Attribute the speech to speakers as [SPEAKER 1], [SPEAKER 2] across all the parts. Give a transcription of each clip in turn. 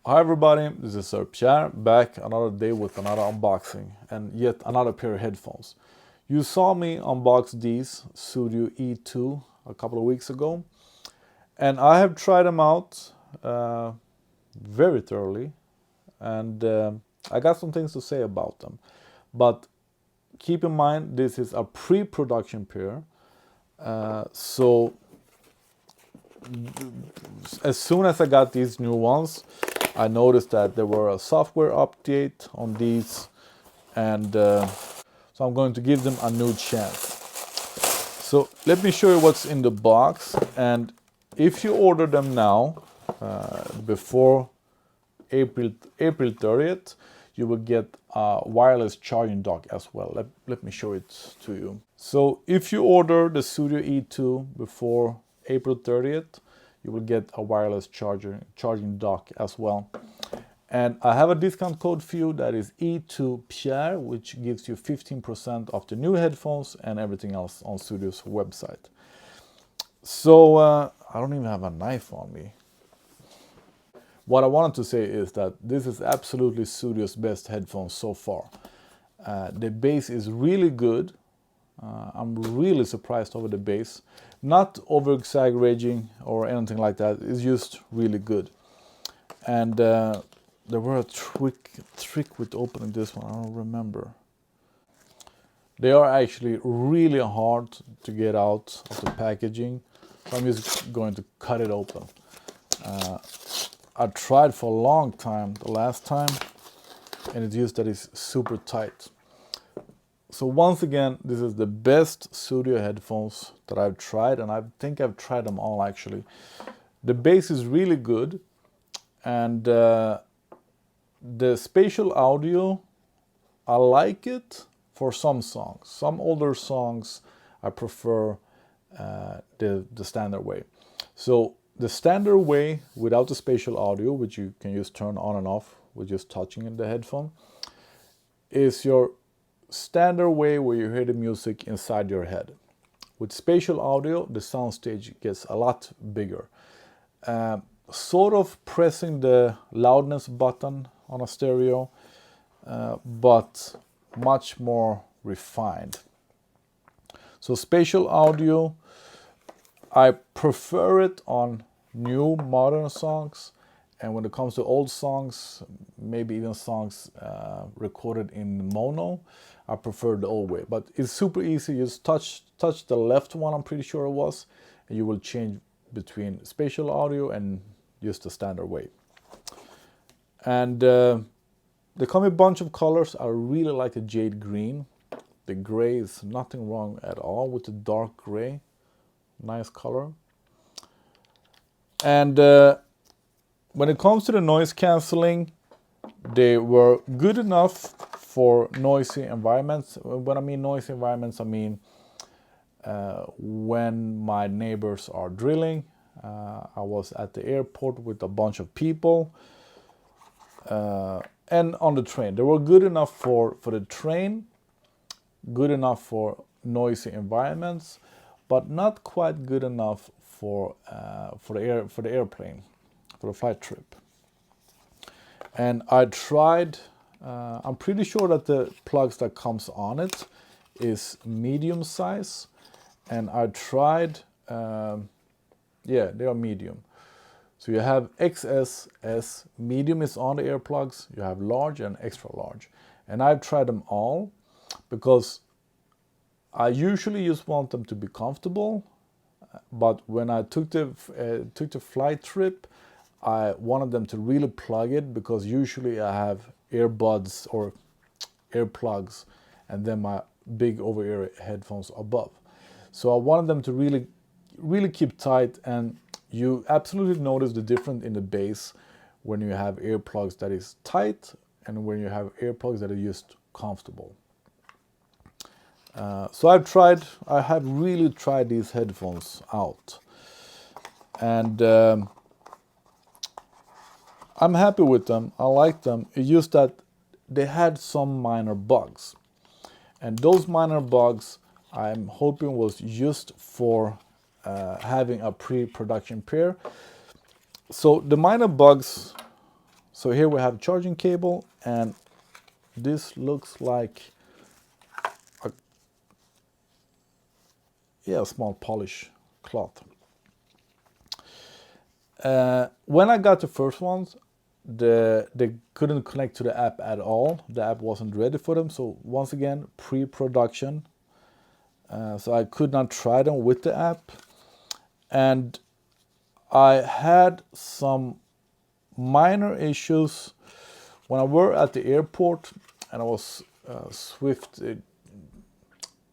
[SPEAKER 1] Hi everybody, this is Sir Pierre, back another day with another unboxing and yet another pair of headphones. You saw me unbox these Sudio E2 a couple of weeks ago, and I have tried them out very thoroughly, and I got some things to say about them. But keep in mind, this is a pre-production pair, so as soon as I got these new ones, I noticed that there were a software update on these, and so I'm going to give them a new chance. So let me show you what's in the box, and if you order them now, before April 30th, you will get a wireless charging dock as well. Let me show it to you. So if you order the Sudio E2 before April 30th, you will get a wireless charging dock as well. And I have a discount code for you that is E2Pierre, which gives you 15% off the new headphones and everything else on Sudio's website. So I don't even have a knife on me. What I wanted to say is that this is absolutely Sudio's best headphones so far. The bass is really good. I'm really surprised over the bass. Not over-exaggerating or anything like that. It's just really good. And there were a trick with opening this one. I don't remember. They are actually really hard to get out of the packaging. So I'm just going to cut it open. I tried for a long time the last time, and it's just that it's super tight. So once again, this is the best Sudio headphones that I've tried, and I think I've tried them all actually. The bass is really good, and the spatial audio, I like it for some songs. Some older songs, I prefer the standard way. So the standard way without the spatial audio, which you can just turn on and off with just touching in the headphone, is your standard way where you hear the music inside your head. With spatial audio, the soundstage gets a lot bigger. Sort of pressing the loudness button on a stereo, but much more refined. So spatial audio, I prefer it on new modern songs, and when it comes to old songs, maybe even songs recorded in mono, I prefer the old way. But it's super easy. You just touch the left one, I'm pretty sure it was, and you will change between spatial audio and just the standard way. And they come in a bunch of colors. I really like the jade green. The gray is nothing wrong at all with the dark gray. Nice color. And when it comes to the noise cancelling, they were good enough for noisy environments. When I mean noisy environments, I mean when my neighbors are drilling. I was at the airport with a bunch of people, and on the train. They were good enough for the train, good enough for noisy environments, but not quite good enough for the airplane, for the flight trip. And I tried. I'm pretty sure that the plugs that comes on it is medium size, and I tried. Yeah, they are medium. So you have XS, S, medium is on the earplugs. You have large and extra large, and I've tried them all because I usually just want them to be comfortable, but when I took the flight trip, I wanted them to really plug it, because usually I have earbuds or earplugs and then my big over-ear headphones above. So I wanted them to really keep tight, and you absolutely notice the difference in the bass when you have earplugs that is tight and when you have earplugs that are just comfortable. So I have really tried these headphones out, and I'm happy with them. I like them. It's just that they had some minor bugs, and those minor bugs I'm hoping was just for having a pre-production pair. So the minor bugs So here we have charging cable, and this looks like a, yeah, a small polish cloth. When I got the first ones, they couldn't connect to the app at all. The app wasn't ready for them. So once again, pre-production. So I could not try them with the app. And I had some minor issues when I were at the airport, and I was swift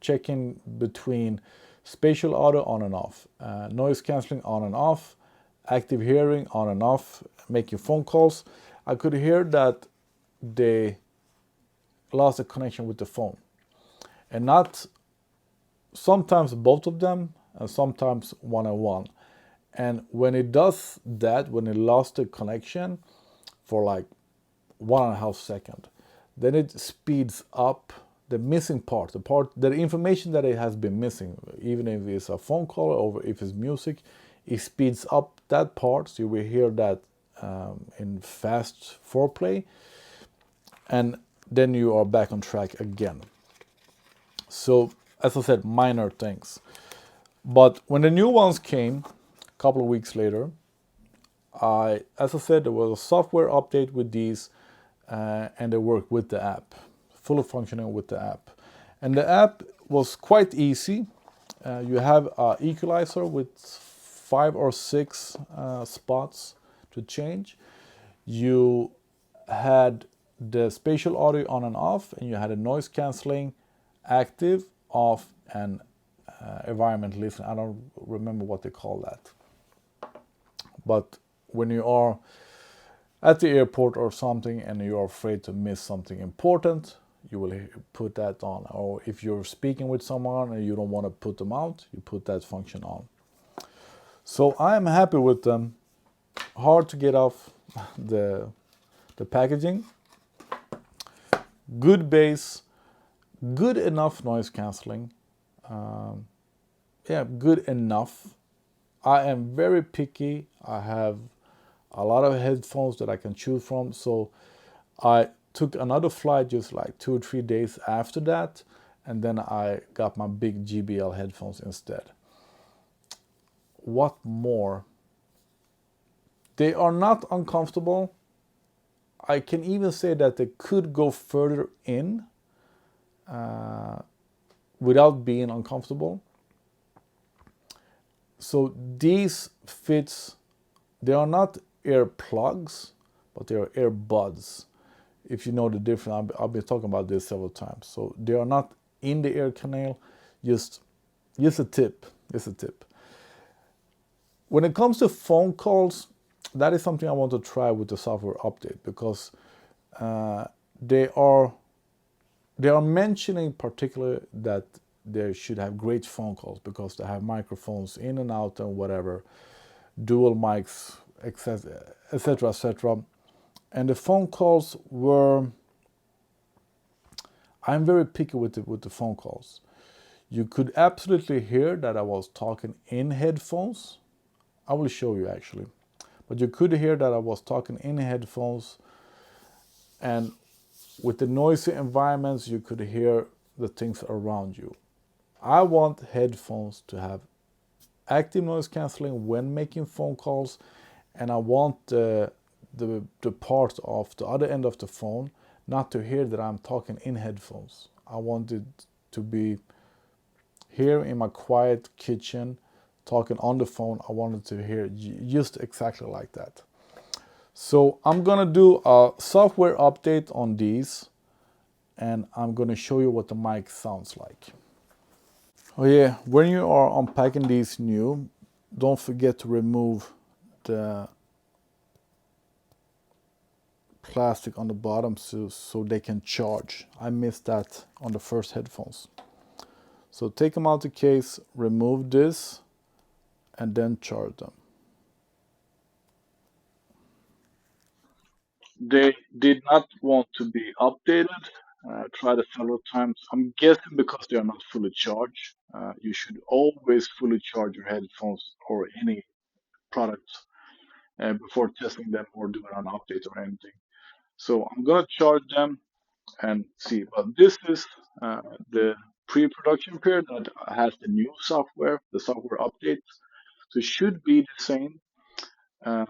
[SPEAKER 1] checking between spatial audio on and off, noise cancelling on and off, active hearing on and off, making phone calls. I could hear that they lost the connection with the phone, and not sometimes both of them, and sometimes one on one. And when it does that, when it lost the connection for like 1.5 seconds, then it speeds up the missing part, the information that it has been missing, even if it's a phone call or if it's music, it speeds up that part. So you will hear that in fast foreplay, and then you are back on track again. So, as I said, minor things. But when the new ones came a couple of weeks later, as I said, there was a software update with these, and they work with the app, fully functioning with the app. And the app was quite easy. You have an equalizer with 5 or 6 spots to change. You had the spatial audio on and off, and you had a noise cancelling active, off, and environment listening. I don't remember what they call that. But when you are at the airport or something and you're afraid to miss something important, you will put that on. Or if you're speaking with someone and you don't want to put them out, you put that function on. So I am happy with them. Hard to get off the packaging. Good bass, good enough noise cancelling. Yeah, good enough. I am very picky. I have a lot of headphones that I can choose from. So I took another flight just like 2 or 3 days after that, and then I got my big JBL headphones instead. What more? They are not uncomfortable. I can even say that they could go further in without being uncomfortable. So these fits, they are not earplugs, but they are earbuds. If you know the difference, I've been talking about this several times. So they are not in the ear canal, just a tip, just a tip. When it comes to phone calls, that is something I want to try with the software update, because they are mentioning particularly that they should have great phone calls because they have microphones in and out and whatever, dual mics, etc., etc. And the phone calls were, I'm very picky with the phone calls. You could absolutely hear that I was talking in headphones. I will show you actually. But you could hear that I was talking in headphones, and with the noisy environments, you could hear the things around you. I want headphones to have active noise cancelling when making phone calls, and I want the part of the other end of the phone not to hear that I'm talking in headphones. I want it to be here in my quiet kitchen talking on the phone. I wanted to hear just exactly like that. So I'm gonna do a software update on these, and I'm gonna show you what the mic sounds like. Oh yeah, when you are unpacking these new, don't forget to remove the plastic on the bottom so they can charge. I missed that on the first headphones. So take them out the case, remove this, and then charge them. They did not want to be updated. Tried it several times. I'm guessing because they are not fully charged. You should always fully charge your headphones or any product. before testing them or doing an update or anything. So I'm gonna charge them and see. But this is the pre-production period that has the new software, the software updates. So it should be the same. Uh,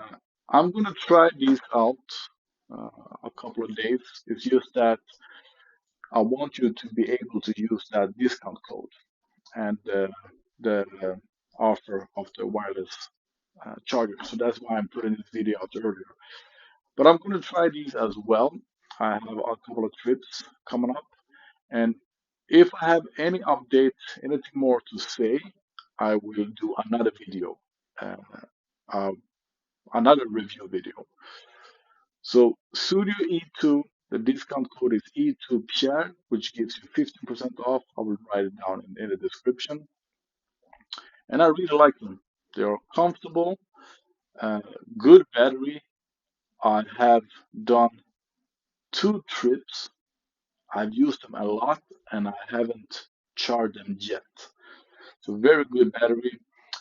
[SPEAKER 1] I'm gonna try these out a couple of days. It's just that I want you to be able to use that discount code and the offer of the wireless charger. So that's why I'm putting this video out earlier. But I'm going to try these as well. I have a couple of trips coming up, and if I have any updates, anything more to say, I will do another video, uh, uh, another review video. So Sudio E2, the discount code is E2 Pierre, which gives you 15% off. I will write it down in the description. And I really like them. They are comfortable, uh, good battery. I have done 2 trips. I've used them a lot and I haven't charged them yet. So very good battery.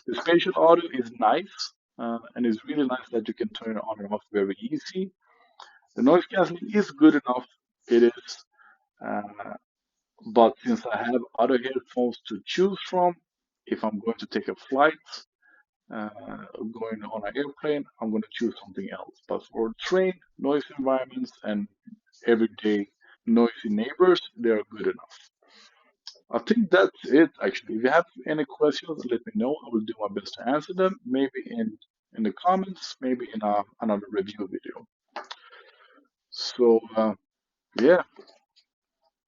[SPEAKER 1] The spatial audio is nice and it's really nice that you can turn it on and off very easy. The noise cancelling is good enough. It is. Uh, but since I have other headphones to choose from, if I'm going to take a flight, going on an airplane, I'm going to choose something else. But for train, noise environments, and everyday noisy neighbors, they are good enough. I think that's it actually. If you have any questions, let me know. I will do my best to answer them. Maybe in the comments, maybe in another review video. So yeah,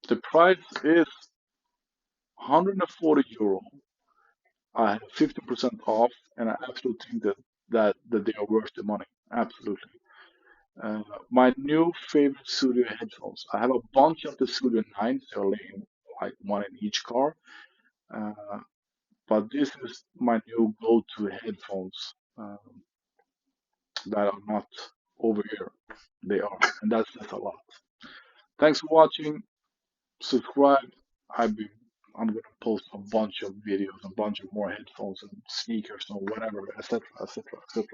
[SPEAKER 1] the price is 140 euro. I have 50% off, and I absolutely think that they are worth the money. Absolutely. My new favorite Sudio headphones. I have a bunch of the Sudio 9s. They're laying like one in each car. Uh, but this is my new go-to headphones that are not over here. They are, and that's just a lot. Thanks for watching. Subscribe. I've been, I'm gonna post a bunch of videos, a bunch of more headphones and sneakers and whatever, etc., etc., etc.